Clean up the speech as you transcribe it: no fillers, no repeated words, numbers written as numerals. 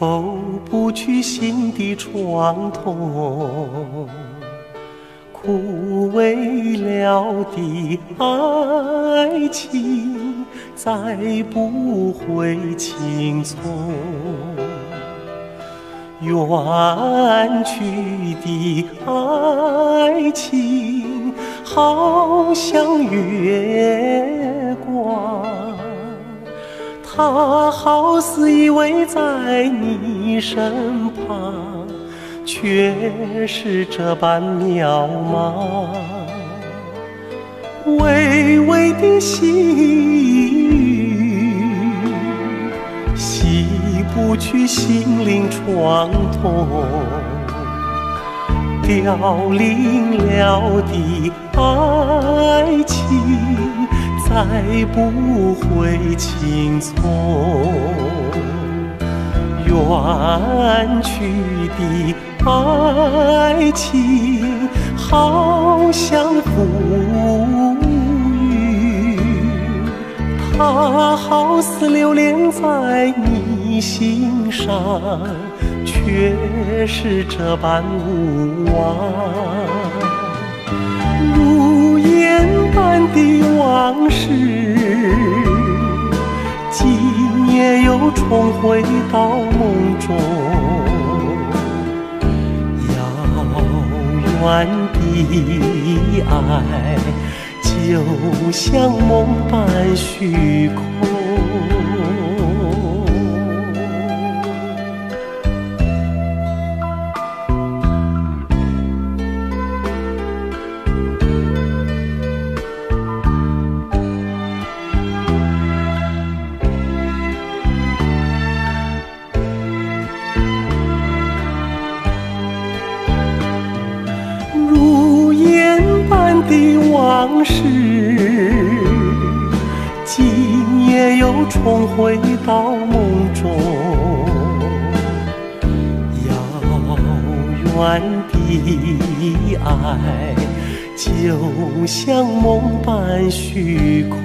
透不去心的创痛，枯萎了的爱情再不会青葱，远去的爱情好像月光，它好似依偎在你身旁，却是这般渺茫。微微的细雨，洗不去心灵创痛，凋零了的爱情再不会青葱，远去的爱情好像浮云，它好似流连在你心上，却是这般无望。如烟般的往事，今夜又重回到梦中。遥远的爱，就像梦般虚空。如烟般的往事，今夜又重回到梦中。遥远的爱，就像梦般虚空。